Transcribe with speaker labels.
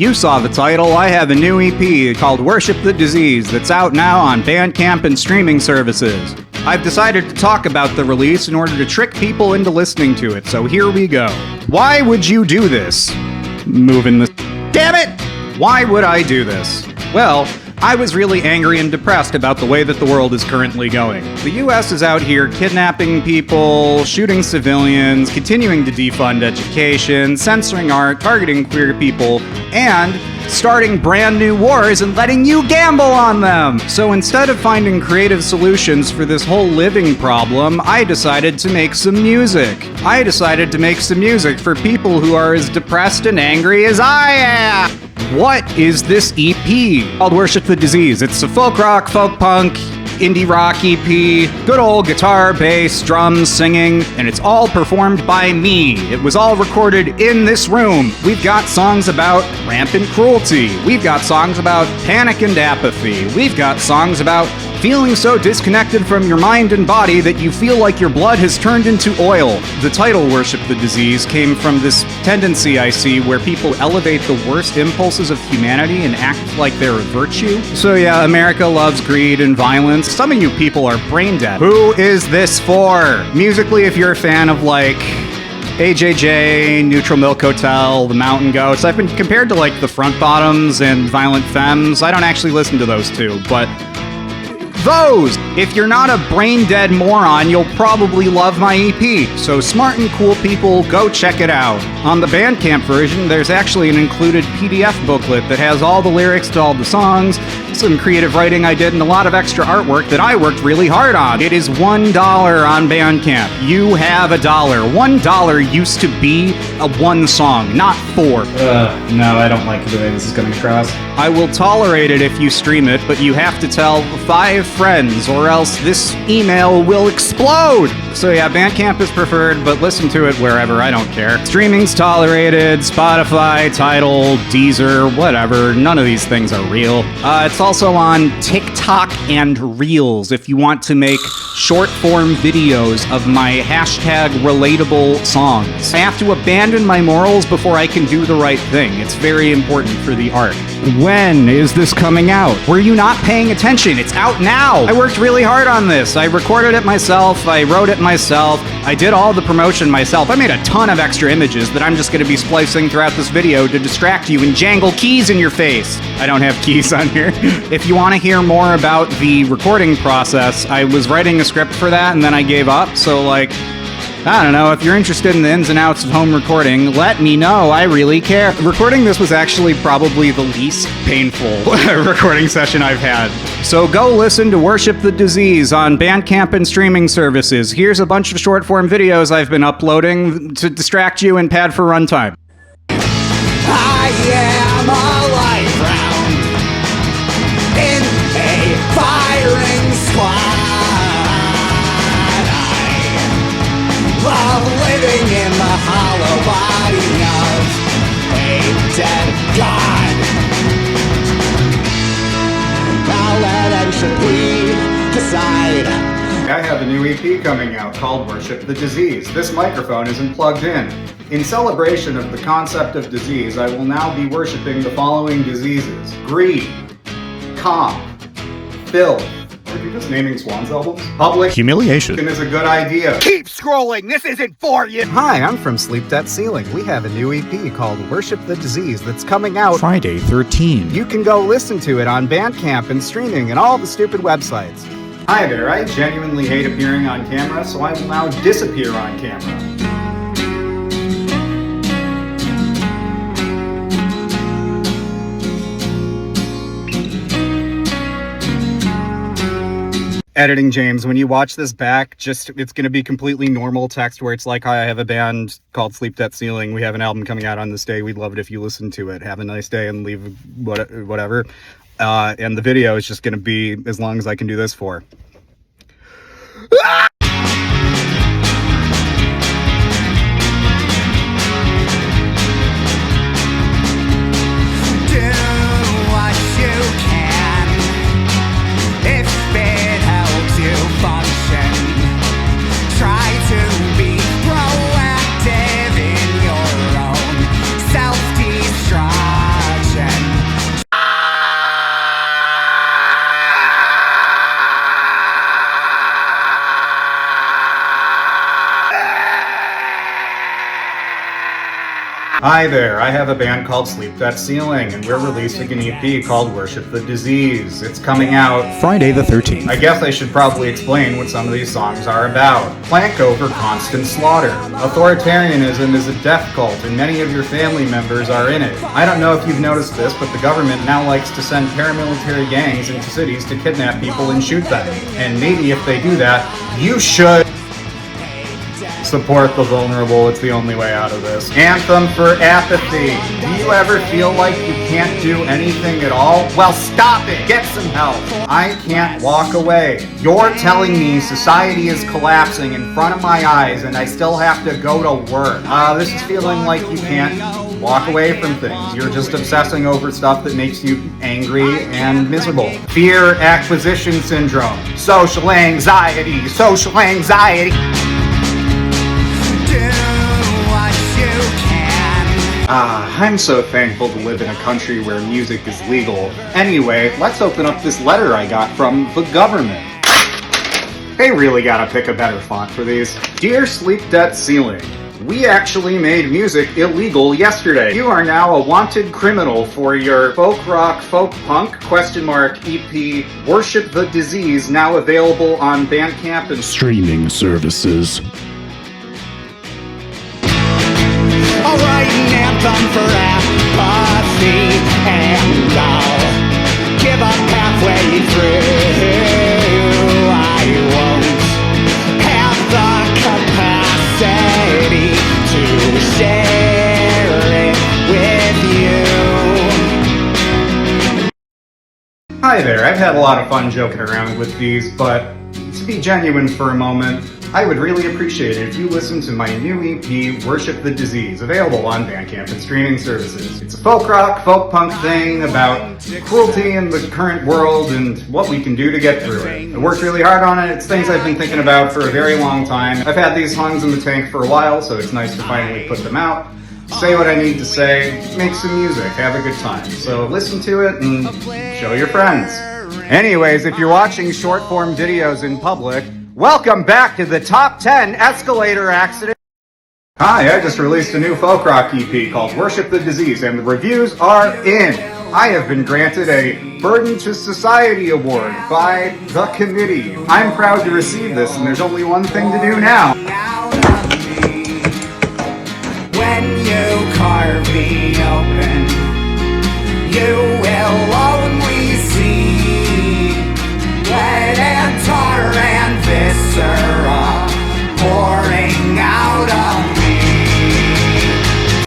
Speaker 1: You saw the title. I have a new EP called Worship the Disease that's out now on Bandcamp and streaming services. I've decided to talk about the release in order to trick people into listening to it, so here we go. Why would you do this? Moving the... Damn it! Why would I do this? Well, I was really angry and depressed about the way that the world is currently going. The US is out here kidnapping people, shooting civilians, continuing to defund education, censoring art, targeting queer people, and starting brand new wars and letting you gamble on them. So instead of finding creative solutions for this whole living problem, I decided to make some music. I decided to make some music for people who are as depressed and angry as I am. What is this EP? Called Worship the Disease. It's a folk rock, folk punk, indie rock EP, good old guitar, bass, drums, singing, and it's all performed by me. It was all recorded in this room. We've got songs about rampant cruelty. We've got songs about panic and apathy. We've got songs about feeling so disconnected from your mind and body that you feel like your blood has turned into oil. The title Worship the Disease came from this tendency I see where people elevate the worst impulses of humanity and act like they're a virtue. So yeah, America loves greed and violence. Some of you people are brain dead. Who is this for? Musically, if you're a fan of like AJJ, Neutral Milk Hotel, The Mountain Goats, I've been compared to like the Front Bottoms and Violent Femmes. I don't actually listen to those two, but those! If you're not a brain-dead moron, you'll probably love my EP. So smart and cool people, go check it out. On the Bandcamp version, there's actually an included PDF booklet that has all the lyrics to all the songs, some creative writing I did, and a lot of extra artwork that I worked really hard on. It is $1 on Bandcamp. You have $1. $1 used to be a one song, not 4.
Speaker 2: No, I don't like the way this is coming across.
Speaker 1: I will tolerate it if you stream it, but you have to tell 5 friends or else this email will explode. So yeah, Bandcamp is preferred, but listen to it wherever, I don't care. Streaming's tolerated, Spotify, Tidal, Deezer, whatever. None of these things are real. It's also on TikTok and Reels if you want to make short-form videos of my hashtag relatable songs. I have to abandon my morals before I can do the right thing. It's very important for the art. When is this coming out? Were you not paying attention? It's out now! I worked really hard on this. I recorded it myself, I wrote it myself, I did all the promotion myself. I made a ton of extra images that I'm just gonna be splicing throughout this video to distract you and jangle keys in your face. I don't have keys on here. If you want to hear more about the recording process, I was writing a script for that and then I gave up, so like, I don't know, if you're interested in the ins and outs of home recording, let me know, I really care. Recording this was actually probably the least painful recording session I've had. So go listen to Worship the Disease on Bandcamp and streaming services. Here's a bunch of short-form videos I've been uploading to distract you and pad for runtime.
Speaker 3: I am a life round in a firing squad. Love living in the hollow body of a dead god. Now let entropy decide.
Speaker 1: I have a new EP coming out called Worship the Disease. This microphone isn't plugged in. In celebration of the concept of disease, I will now be worshiping the following diseases: greed, comp, filth. Are you just naming Swan's albums? Public
Speaker 4: humiliation
Speaker 1: is a good idea.
Speaker 3: Keep scrolling, this isn't for you!
Speaker 1: Hi, I'm from Sleep That Ceiling. We have a new EP called Worship the Disease that's coming out
Speaker 4: Friday 13.
Speaker 1: You can go listen to it on Bandcamp and streaming and all the stupid websites. Hi there, I genuinely hate appearing on camera, so I will now disappear on camera. Editing James, when you watch this back, it's going to be completely normal text where it's like, hi, I have a band called Sleep That Ceiling. We have an album coming out on this day. We'd love it if you listen to it. Have a nice day and leave whatever. And the video is just going to be as long as I can do this for.
Speaker 3: Proactive in your own self-destruction.
Speaker 1: Hi there, I have a band called Sleep That Ceiling, and we're releasing an EP called Worship the Disease. It's coming out
Speaker 4: Friday the 13th.
Speaker 1: I guess I should probably explain what some of these songs are about. Plank over constant slaughter. Authoritarianism is a death cult, and many of your family members are in it. I don't know if you've noticed this, but the government now likes to send paramilitary gangs into cities to kidnap people and shoot them. And maybe if they do that, you should support the vulnerable. It's the only way out of this. Anthem for apathy. Do you ever feel like you can't do anything at all? Well, stop it. Get some help. I can't walk away. You're telling me society is collapsing in front of my eyes and I still have to go to work. This is feeling like you can't walk away from things. You're just obsessing over stuff that makes you angry and miserable. Fear acquisition syndrome. Social anxiety. Social anxiety. I'm so thankful to live in a country where music is legal. Anyway, let's open up this letter I got from the government. They really gotta pick a better font for these. Dear Sleep That Ceiling, we actually made music illegal yesterday. You are now a wanted criminal for your folk rock, folk punk, EP, Worship the Disease, now available on Bandcamp and
Speaker 4: Streaming services.
Speaker 3: I'll write an anthem for apathy, and I'll give up halfway through. I won't have the capacity to share it with you.
Speaker 1: Hi there, I've had a lot of fun joking around with these, but to be genuine for a moment, I would really appreciate it if you listen to my new EP, Worship the Disease, available on Bandcamp and streaming services. It's a folk rock, folk punk thing about cruelty in the current world and what we can do to get through it. I worked really hard on it. It's things I've been thinking about for a very long time. I've had these songs in the tank for a while, so it's nice to finally put them out. Say what I need to say, make some music, have a good time. So listen to it and show your friends. Anyways, if you're watching short-form videos in public, welcome back to the Top 10 Escalator Accident. Hi, I just released a new folk rock EP called Worship the Disease, and the reviews are in. I have been granted a Burden to Society Award by the committee. I'm proud to receive this, and there's only one thing to do now.
Speaker 3: When you carve me open.